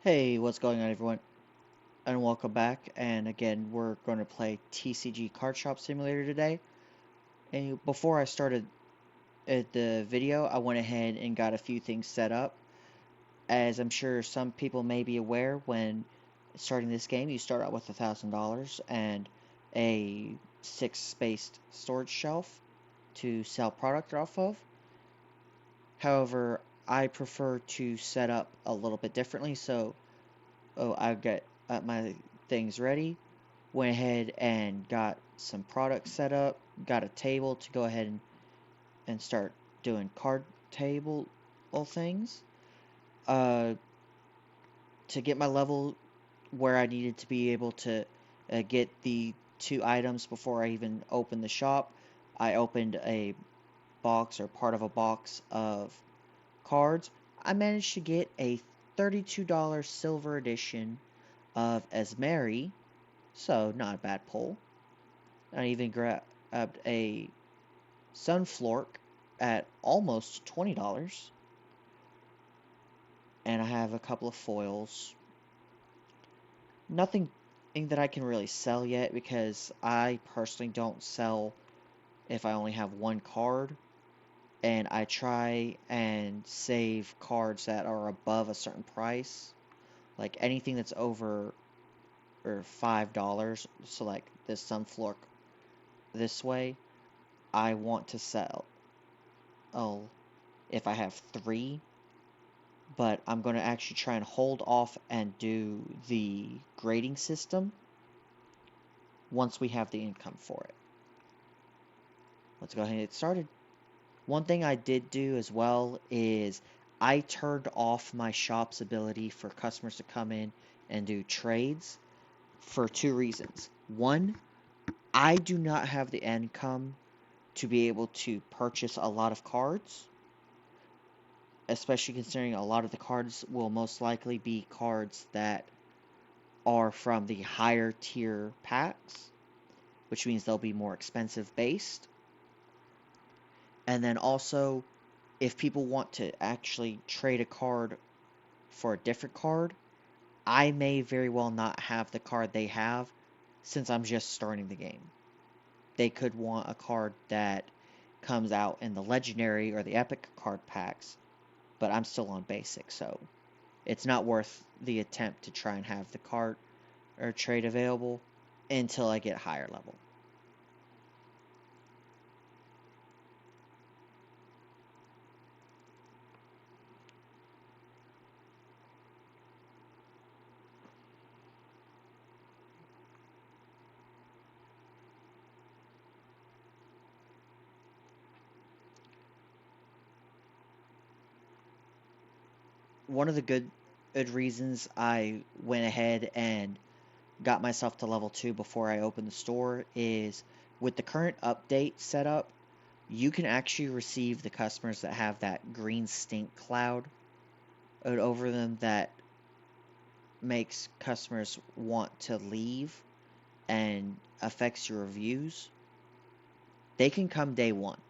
Hey, what's going on, everyone? And welcome back. And again, we're going to play TCG Card Shop Simulator today. And before I started the video, I went ahead and got a few things set up. As I'm sure some people may be aware, when starting this game, you start out with $1,000 and a six-spaced storage shelf to sell product off of. However, I prefer to set up a little bit differently, so I get my things ready. Went ahead and got some products set up, got a table to go ahead and start doing card table things. Uh, to get my level where I needed to be able to get the two items before I even opened the shop, I opened a box or part of a box of cards. I managed to get a $32 silver edition of Esmeri, so not a bad pull. I even grabbed a Sunflork at almost $20, and I have a couple of foils. Nothing that I can really sell yet because I personally don't sell if I only have one card, and I try and save cards that are above a certain price, like anything that's over or $5. So like this Sunflork this way, I want to sell. Oh, if I have three, but I'm going to actually try and hold off and do the grading system once we have the income for it. Let's go ahead and get started. One thing I did do as well is I turned off my shop's ability for customers to come in and do trades for two reasons. One, I do not have the income to be able to purchase a lot of cards, especially considering a lot of the cards will most likely be cards that are from the higher tier packs, which means they'll be more expensive based. And then also, if people want to actually trade a card for a different card, I may very well not have the card they have since I'm just starting the game. They could want a card that comes out in the legendary or the epic card packs, but I'm still on basic, so it's not worth the attempt to try and have the card or trade available until I get higher level. One of the good reasons I went ahead and got myself to level 2 before I opened the store is with the current update setup, you can actually receive the customers that have that green stink cloud over them that makes customers want to leave and affects your reviews. They can come day one.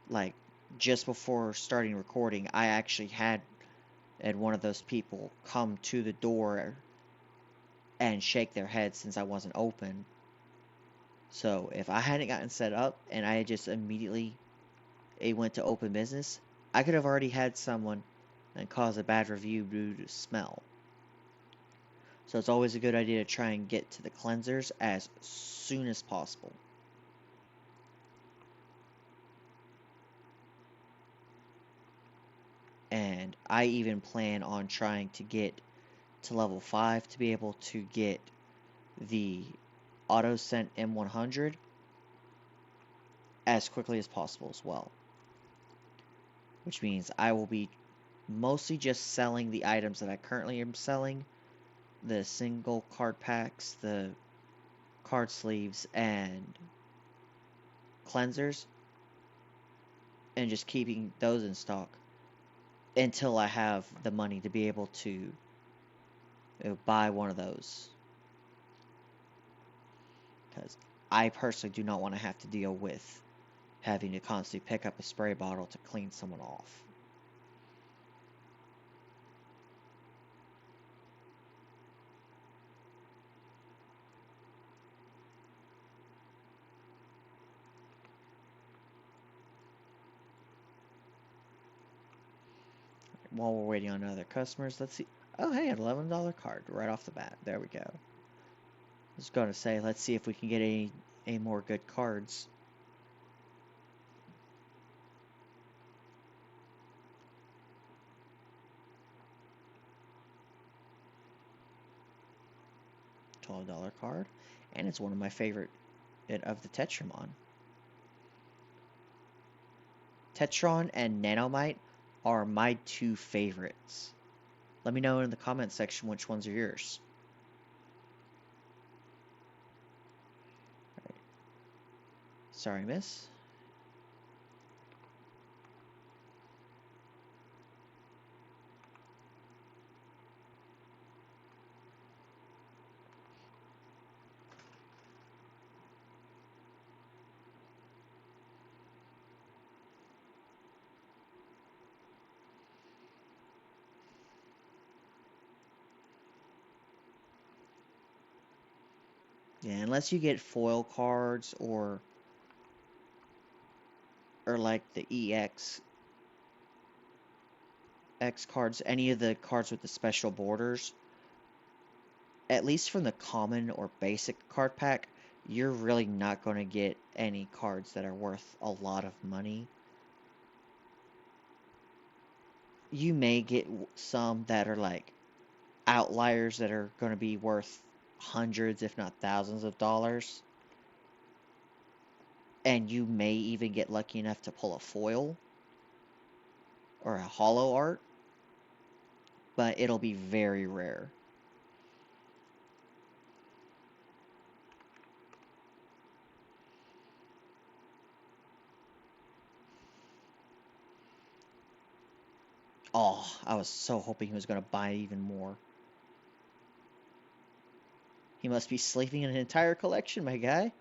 Like just before starting recording, I actually had one of those people come to the door and shake their head since I wasn't open. So if I hadn't gotten set up and I had just immediately went to open business, I could have already had someone and cause a bad review due to smell. So it's always a good idea to try and get to the cleansers as soon as possible. And I even plan on trying to get to level 5 to be able to get the auto sent M100 as quickly as possible as well. Which means I will be mostly just selling the items that I currently am selling, the single card packs, the card sleeves, and cleansers, and just keeping those in stock until I have the money to be able to buy one of those. Because I personally do not want to have to deal with having to constantly pick up a spray bottle to clean someone off. while we're waiting on other customers, let's see. Oh, hey, an $11 card right off the bat. There we go. I was going to say, let's see if we can get any more good cards. $12 card, and it's one of my favorite of the Tetramon. Tetron and Nanomite are my two favorites. Let me know in the comment section which ones are yours. Right. Sorry, miss. Yeah, unless you get foil cards or like the X cards, any of the cards with the special borders, at least from the common or basic card pack, you're really not going to get any cards that are worth a lot of money. You may get some that are like outliers that are going to be worth hundreds, if not thousands of dollars. And you may even get lucky enough to pull a foil or a holo art, but it'll be very rare. Oh, I was so hoping he was going to buy even more. He must be sleeping in an entire collection, my guy.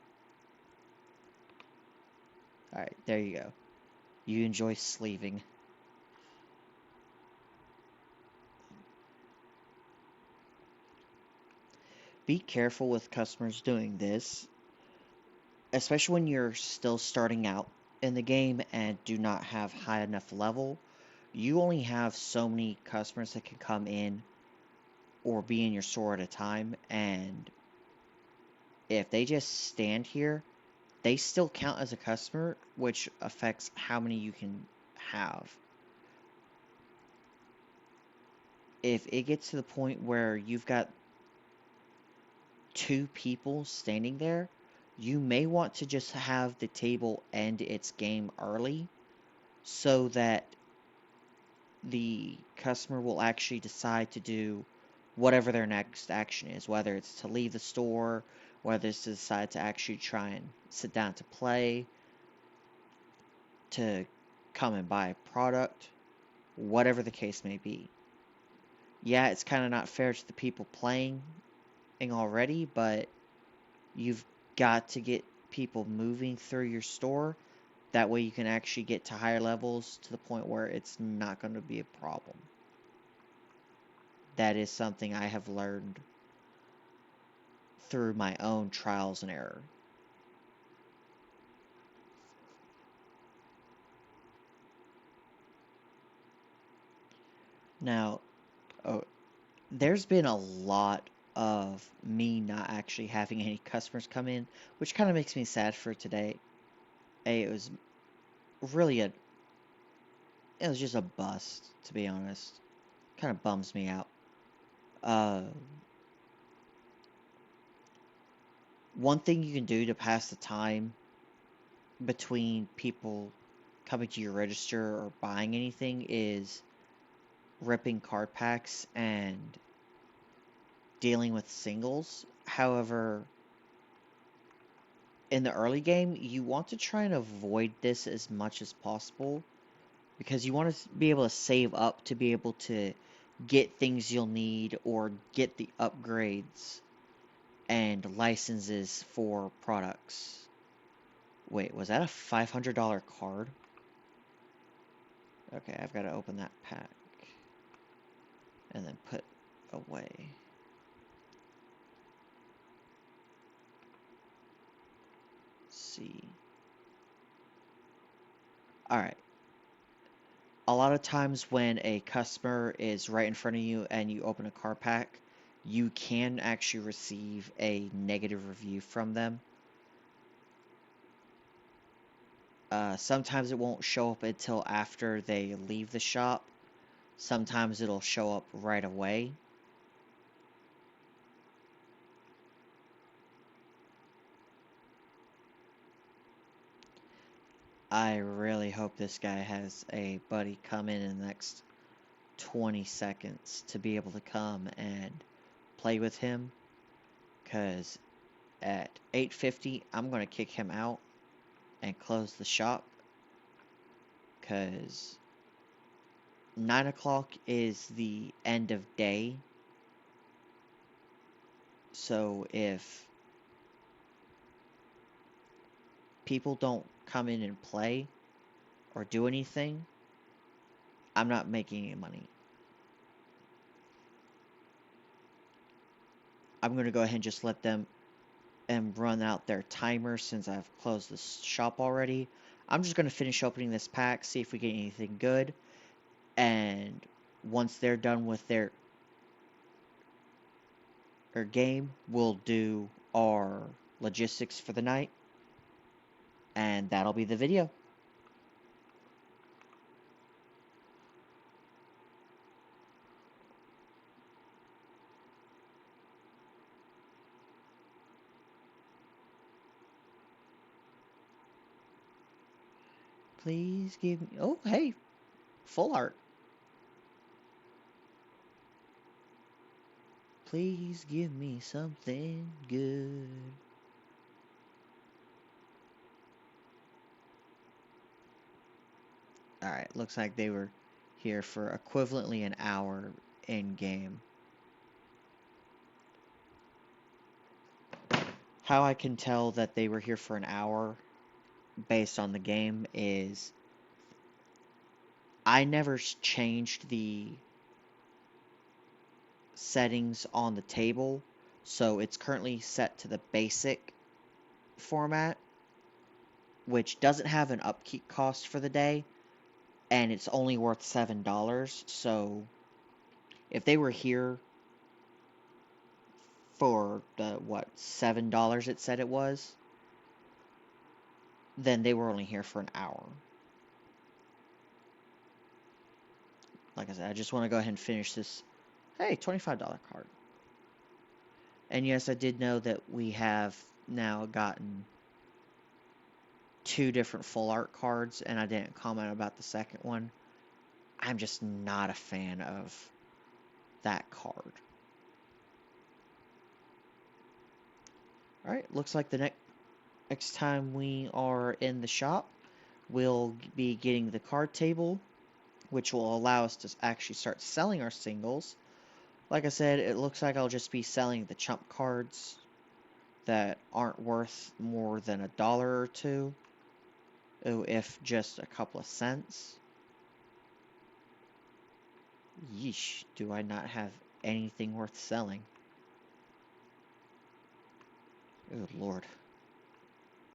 Alright, there you go. You enjoy sleeving. Be careful with customers doing this, especially when you're still starting out in the game and do not have high enough level. You only have so many customers that can come in or be in your store at a time, and if they just stand here, they still count as a customer, which affects how many you can have. If it gets to the point where you've got two people standing there, you may want to just have the table end its game early so that the customer will actually decide to do whatever their next action is, whether it's to leave the store, whether it's to decide to actually try and sit down to play, to come and buy a product, whatever the case may be. Yeah, it's kind of not fair to the people playing already, but you've got to get people moving through your store. That way you can actually get to higher levels to the point where it's not going to be a problem. That is something I have learned through my own trials and error. Now, oh, there's been a lot of me not actually having any customers come in, which kind of makes me sad for today. It was really it was just a bust, to be honest. Kind of bums me out. Uh, One thing you can do to pass the time between people coming to your register or buying anything is ripping card packs and dealing with singles. However, in the early game, you want to try and avoid this as much as possible because you want to be able to save up to be able to get things you'll need or get the upgrades and licenses for products. Wait, was that a $500 card? Okay, I've got to open that pack and then put away. Let's see. Alright. A lot of times when a customer is right in front of you and you open a card pack, you can actually receive a negative review from them. Sometimes it won't show up until after they leave the shop. Sometimes it'll show up right away. I really hope this guy has a buddy come in the next 20 seconds to be able to come and play with him. Because at 8:50, I'm going to kick him out and close the shop. Because 9 o'clock is the end of day. So if people don't come in and play or do anything, I'm not making any money. I'm going to go ahead and just let them and run out their timer since I've closed the shop already. I'm just going to finish opening this pack, see if we get anything good, and once they're done with their game, we'll do our logistics for the night, and that'll be the video. Please give me... Oh, hey, full art. Please give me something good. Alright, looks like they were here for equivalently an hour in game. How I can tell that they were here for an hour based on the game is I never changed the settings on the table, so it's currently set to the basic format, which doesn't have an upkeep cost for the day, and it's only worth $7. So if they were here for the $7 it said it was, then they were only here for an hour. Like I said, I just want to go ahead and finish this. Hey, $25 card. And yes, I did know that we have now gotten 2 different full art cards, and I didn't comment about the second one. I'm just not a fan of that card. Alright, looks like the next time we are in the shop, we'll be getting the card table, which will allow us to actually start selling our singles. Like I said, it looks like I'll just be selling the chump cards that aren't worth more than $1 or $2, if just a couple of cents. Yeesh, do I not have anything worth selling? Oh, Lord.